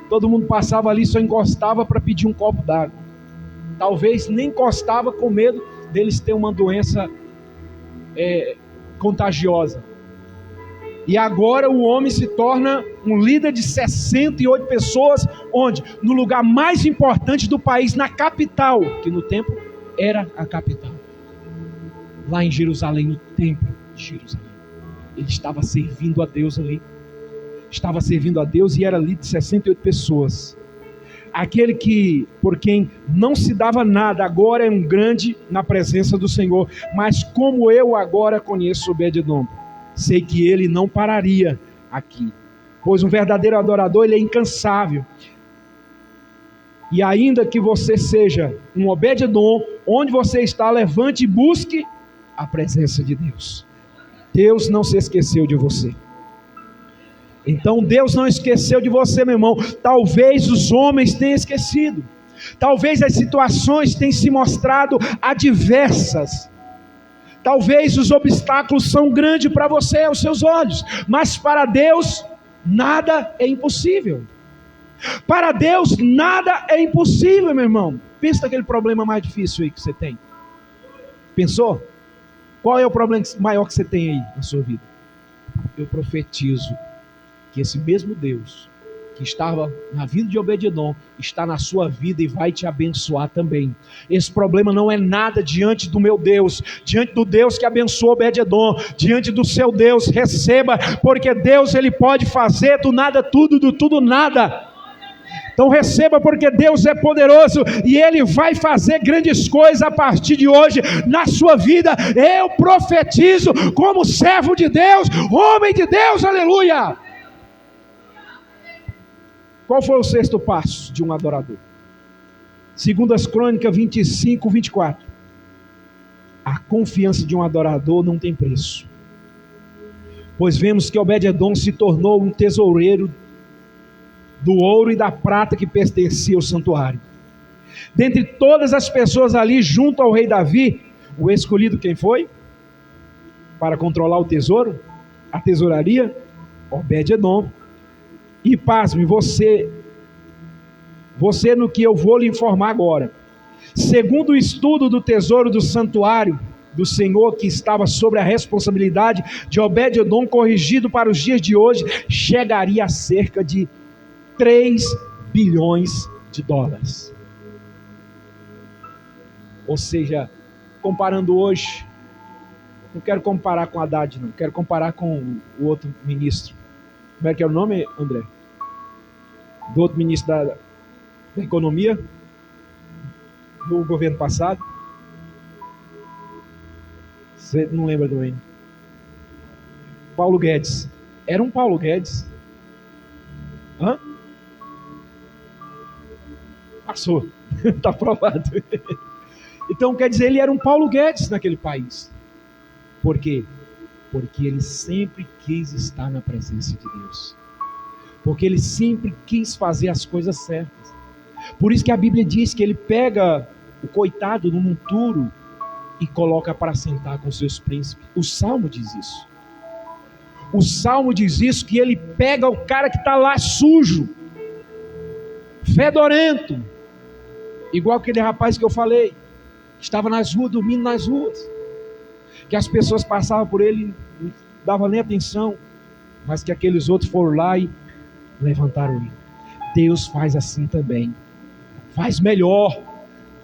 Todo mundo passava ali, só encostava para pedir um copo d'água. Talvez nem encostava com medo deles ter uma doença contagiosa. E agora o homem se torna um líder de 68 pessoas, onde? No lugar mais importante do país, na capital, que no tempo era a capital. Lá em Jerusalém, no templo de Jerusalém. Ele estava servindo a Deus ali. Estava servindo a Deus e era líder de 68 pessoas. Aquele por quem não se dava nada, agora é um grande na presença do Senhor. Mas como eu agora conheço Obed-edom, sei que ele não pararia aqui, pois um verdadeiro adorador, ele é incansável. E ainda que você seja um Obed-edom, onde você está, levante e busque a presença de Deus. Deus não se esqueceu de você. Então Deus não esqueceu de você, meu irmão. Talvez os homens tenham esquecido, talvez as situações tenham se mostrado adversas, talvez os obstáculos são grandes para você, aos seus olhos, mas para Deus nada é impossível. Para Deus nada é impossível, meu irmão. Pensa naquele problema mais difícil aí que você tem. Pensou? Qual é o problema maior que você tem aí na sua vida? Eu profetizo que esse mesmo Deus que estava na vida de Obed-edom está na sua vida e vai te abençoar também. Esse problema não é nada diante do meu Deus, diante do Deus que abençoou Obed-edom, diante do seu Deus. Receba, porque Deus, ele pode fazer do nada tudo, do tudo nada. Então receba, porque Deus é poderoso e Ele vai fazer grandes coisas a partir de hoje na sua vida. Eu profetizo como servo de Deus, homem de Deus, aleluia. Qual foi o sexto passo de um adorador? 2 Crônicas 25, 24. A confiança de um adorador não tem preço, pois vemos que Obed-edom se tornou um tesoureiro do ouro e da prata que pertencia ao santuário. Dentre todas as pessoas ali junto ao rei Davi, o escolhido quem foi? Para controlar o tesouro, a tesouraria? Obed-edom. E pasme, você no que eu vou lhe informar agora. Segundo o estudo do tesouro do santuário do Senhor, que estava sobre a responsabilidade de Obed-edom, corrigido para os dias de hoje, chegaria a cerca de 3 bilhões de dólares. Ou seja, comparando hoje, não quero comparar com Haddad, não, quero comparar com o outro ministro. Como é que é o nome, André? Do outro ministro da Economia, do governo passado. Você não lembra também? Paulo Guedes. Era um Paulo Guedes. Hã? Passou. Está aprovado. Então, quer dizer, ele era um Paulo Guedes naquele país. Por quê? Porque ele sempre quis estar na presença de Deus. Porque ele sempre quis fazer as coisas certas. Por isso que a Bíblia diz que ele pega o coitado no monturo e coloca para sentar com seus príncipes. O Salmo diz isso. O Salmo diz isso, que ele pega o cara que está lá sujo, fedorento, igual aquele rapaz que eu falei, que estava nas ruas, dormindo nas ruas, que as pessoas passavam por ele e não davam nem atenção, mas que aqueles outros foram lá e levantaram ele. Deus faz assim também, faz melhor,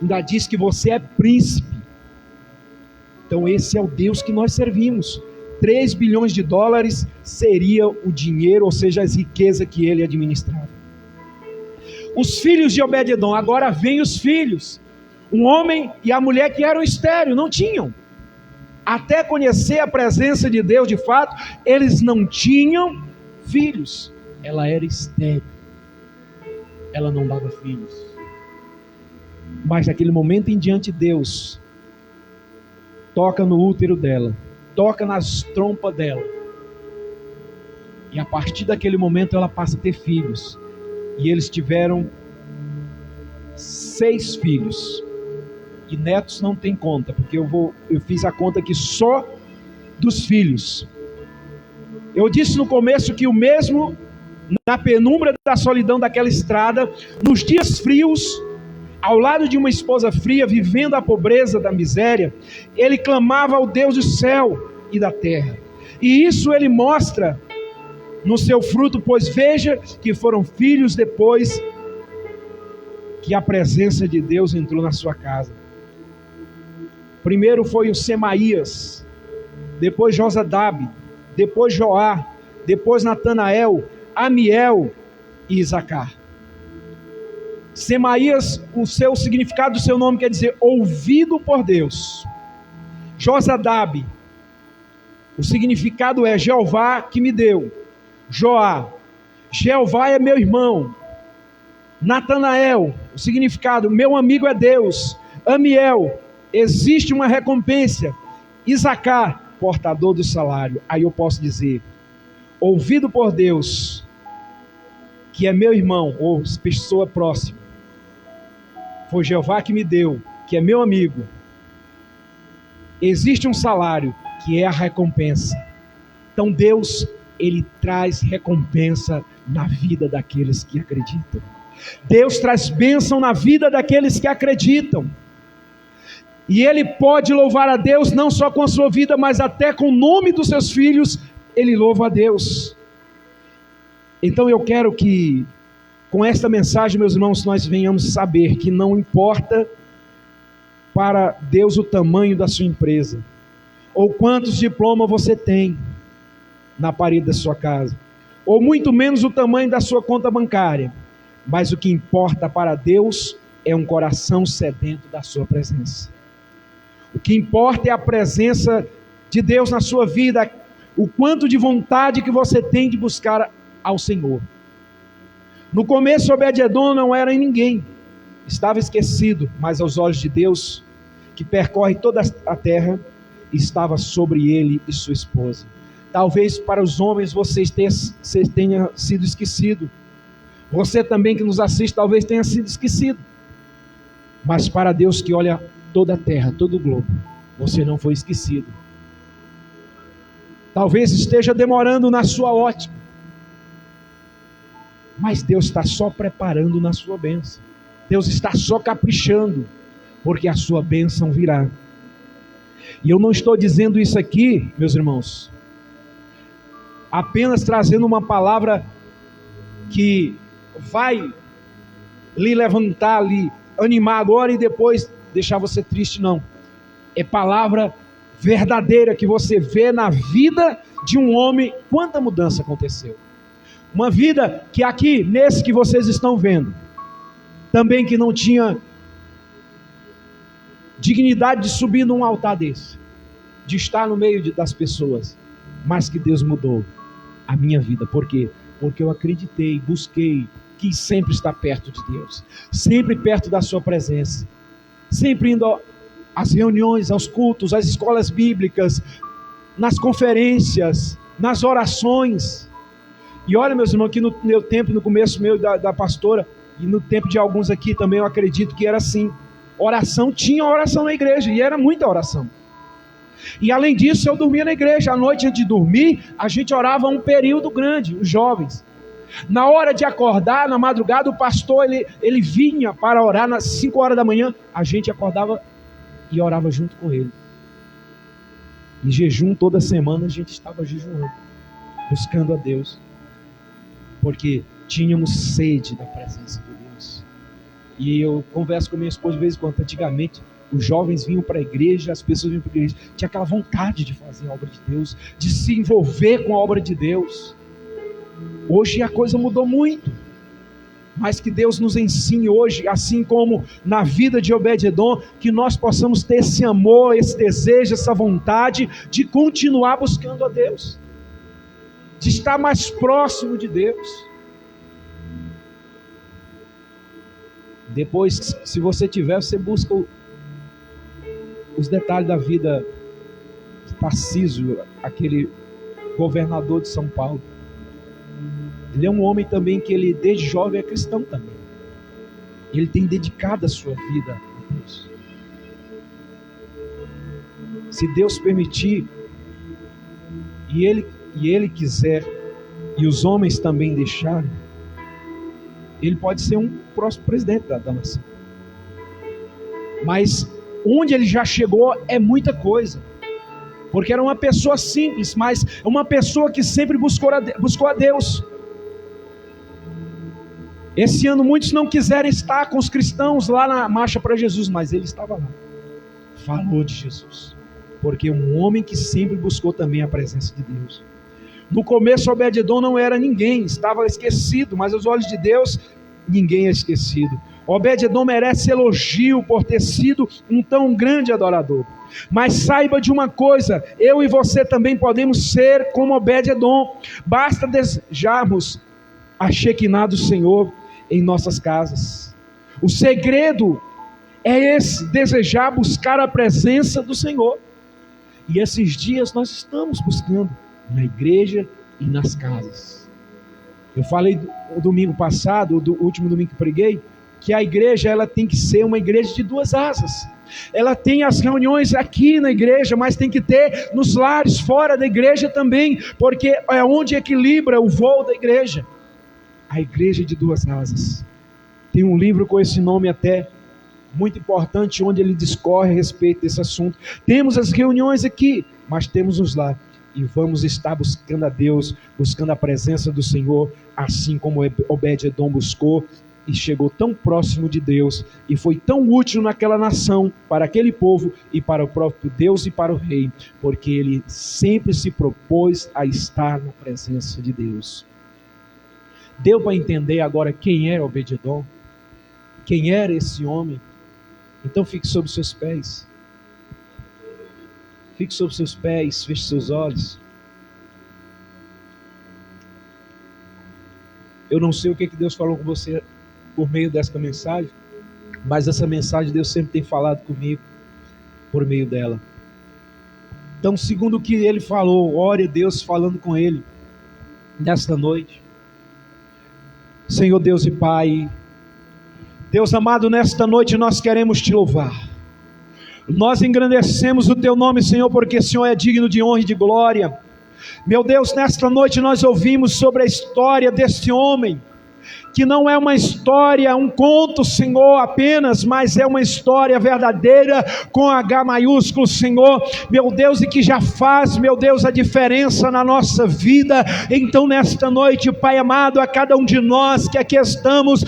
ainda diz que você é príncipe. Então esse é o Deus que nós servimos. 3 bilhões de dólares seria o dinheiro, ou seja, as riquezas que ele administrava. Os filhos de Obed-edom, agora vêm os filhos. Um homem e a mulher que eram estéreis, não tinham. Até conhecer a presença de Deus de fato, eles não tinham filhos. Ela era estéril. Ela não dava filhos. Mas naquele momento em diante, Deus toca no útero dela, toca nas trompas dela, e a partir daquele momento ela passa a ter filhos, e eles tiveram 6 filhos, e netos não tem conta, porque eu fiz a conta aqui só dos filhos. Eu disse no começo que o mesmo na penumbra da solidão daquela estrada, nos dias frios, ao lado de uma esposa fria, vivendo a pobreza da miséria, ele clamava ao Deus do céu e da terra. E isso ele mostra no seu fruto, pois veja que foram filhos depois que a presença de Deus entrou na sua casa. Primeiro foi o Semaías, depois Josadabe, depois Joá, depois Natanael, Amiel e Isacar. Semaías, o significado do seu nome quer dizer ouvido por Deus. Josadabe, o significado é Jeová que me deu. Joá, Jeová é meu irmão. Natanael, o significado, meu amigo é Deus. Amiel, existe uma recompensa. Isacar, portador do salário. Aí eu posso dizer, ouvido por Deus, que é meu irmão, ou pessoa próxima. Foi Jeová que me deu, que é meu amigo. Existe um salário, que é a recompensa. Então Deus, ele traz recompensa na vida daqueles que acreditam. Deus traz bênção na vida daqueles que acreditam. E ele pode louvar a Deus não só com a sua vida, mas até com o nome dos seus filhos, ele louva a Deus. Então eu quero que, com esta mensagem, meus irmãos, nós venhamos saber que não importa para Deus o tamanho da sua empresa, ou quantos diplomas você tem na parede da sua casa, ou muito menos o tamanho da sua conta bancária, mas o que importa para Deus é um coração sedento da sua presença. O que importa é a presença de Deus na sua vida, o quanto de vontade que você tem de buscar ao Senhor. No começo, Obed-edom não era ninguém, estava esquecido, mas aos olhos de Deus, que percorre toda a terra, estava sobre ele e sua esposa. Talvez para os homens você tenha sido esquecido, você também que nos assiste talvez tenha sido esquecido, mas para Deus que olha toda a terra, todo o globo, você não foi esquecido. Talvez esteja demorando na sua ótica, mas Deus está só preparando na sua bênção. Deus está só caprichando, porque a sua bênção virá. E eu não estou dizendo isso aqui, meus irmãos, apenas trazendo uma palavra que vai lhe levantar, lhe animar agora e depois deixar você triste, não. É palavra verdadeira que você vê na vida de um homem. Quanta mudança aconteceu. Uma vida que aqui, nesse que vocês estão vendo, também que não tinha dignidade de subir num altar desse, de estar no meio das pessoas, mas que Deus mudou a minha vida. Por quê? Porque eu acreditei, busquei, quis sempre estar perto de Deus, sempre perto da sua presença, sempre indo às reuniões, aos cultos, às escolas bíblicas, nas conferências, nas orações. E olha, meus irmãos, que no meu tempo, no começo meu da pastora, e no tempo de alguns aqui também, eu acredito que era assim. Oração, tinha oração na igreja, e era muita oração. E além disso, eu dormia na igreja. À noite, antes de dormir, a gente orava um período grande, os jovens. Na hora de acordar, na madrugada, o pastor, ele vinha para orar, nas 5 horas da manhã, a gente acordava e orava junto com ele. Em jejum, toda semana a gente estava jejuando, buscando a Deus, porque tínhamos sede da presença de Deus. E eu converso com minha esposa de vez em quando. Antigamente, os jovens vinham para a igreja, as pessoas vinham para a igreja, tinha aquela vontade de fazer a obra de Deus, de se envolver com a obra de Deus. Hoje a coisa mudou muito, mas que Deus nos ensine hoje, assim como na vida de Obed-edom, que nós possamos ter esse amor, esse desejo, essa vontade de continuar buscando a Deus, de estar mais próximo de Deus. Depois, se você tiver, você busca os detalhes da vida de Tarcísio, aquele governador de São Paulo. Ele é um homem também que ele desde jovem é cristão também. Ele tem dedicado a sua vida a Deus. Se Deus permitir, e ele quiser, e os homens também deixarem, ele pode ser um próximo presidente da nação. Mas onde ele já chegou é muita coisa. Porque era uma pessoa simples, mas uma pessoa que sempre buscou a Deus. Esse ano muitos não quiseram estar com os cristãos lá na Marcha para Jesus, mas ele estava lá. Falou de Jesus. Porque um homem que sempre buscou também a presença de Deus. No começo, Obed-edom não era ninguém, estava esquecido, mas aos olhos de Deus, ninguém é esquecido. Obed-edom merece elogio por ter sido um tão grande adorador. Mas saiba de uma coisa, eu e você também podemos ser como Obed-edom. Basta desejarmos a Shekinah do Senhor em nossas casas. O segredo é esse, desejar buscar a presença do Senhor. E esses dias nós estamos buscando na igreja e nas casas. Eu falei o domingo passado, do último domingo que preguei, que a igreja ela tem que ser uma igreja de 2 asas. Ela tem as reuniões aqui na igreja, mas tem que ter nos lares, fora da igreja também, porque é onde equilibra o voo da igreja. A igreja de 2 asas. Tem um livro com esse nome até, muito importante, onde ele discorre a respeito desse assunto. Temos as reuniões aqui, mas temos os lares. E vamos estar buscando a Deus, buscando a presença do Senhor, assim como Obed-edom buscou e chegou tão próximo de Deus e foi tão útil naquela nação, para aquele povo e para o próprio Deus e para o rei, porque ele sempre se propôs a estar na presença de Deus. Deu para entender agora quem era Obed-edom? Quem era esse homem? Então fique sobre os seus pés. Fique sobre os seus pés, feche seus olhos. Eu não sei o que Deus falou com você por meio desta mensagem, mas essa mensagem Deus sempre tem falado comigo por meio dela. Então, segundo o que ele falou, ore a Deus falando com ele nesta noite. Senhor Deus e Pai, Deus amado, nesta noite nós queremos te louvar. Nós engrandecemos o teu nome, Senhor, porque o Senhor é digno de honra e de glória. Meu Deus, nesta noite nós ouvimos sobre a história deste homem, que não é uma história, um conto, Senhor, apenas, mas é uma história verdadeira, com H maiúsculo, Senhor, meu Deus, e que já faz, meu Deus, a diferença na nossa vida. Então nesta noite, Pai amado, a cada um de nós que aqui estamos,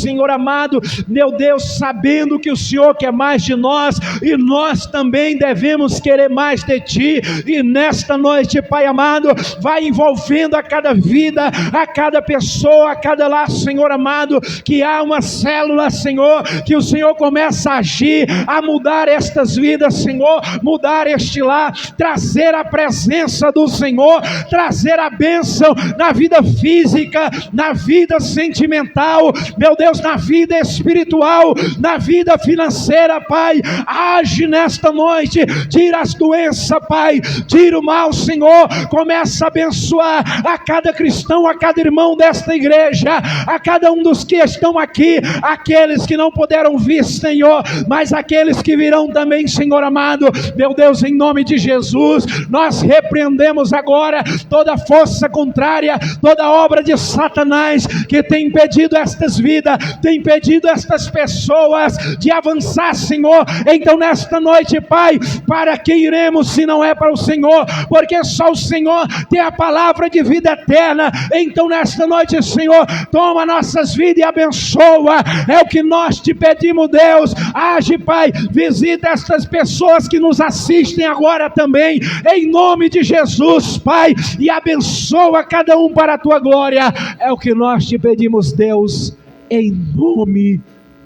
Senhor amado, meu Deus, sabendo que o Senhor quer mais de nós, e nós também devemos querer mais de Ti, e nesta noite, Pai amado, vai envolvendo a cada vida, a cada pessoa, a cada lá, Senhor amado, que há uma célula, Senhor, que o Senhor começa a agir, a mudar estas vidas, Senhor, mudar este lar, trazer a presença do Senhor, trazer a bênção na vida física, na vida sentimental, meu Deus, na vida espiritual, na vida financeira, Pai. Age nesta noite, tira as doenças, Pai, tira o mal, Senhor, começa a abençoar a cada cristão, a cada irmão desta igreja, a cada um dos que estão aqui, aqueles que não puderam vir, Senhor, mas aqueles que virão também, Senhor amado, meu Deus, em nome de Jesus, nós repreendemos agora toda força contrária, toda obra de Satanás que tem impedido estas vidas, tem impedido estas pessoas de avançar, Senhor. Então nesta noite, Pai, para que iremos se não é para o Senhor? Porque só o Senhor tem a palavra de vida eterna. Então nesta noite, Senhor, toma nossas vidas e abençoa, é o que nós te pedimos, Deus. Age, Pai, visita estas pessoas que nos assistem agora também, em nome de Jesus, Pai, e abençoa cada um para a tua glória, é o que nós te pedimos, Deus, em nome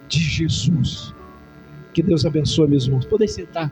de Jesus. Que Deus abençoe, meus irmãos. Podem sentar.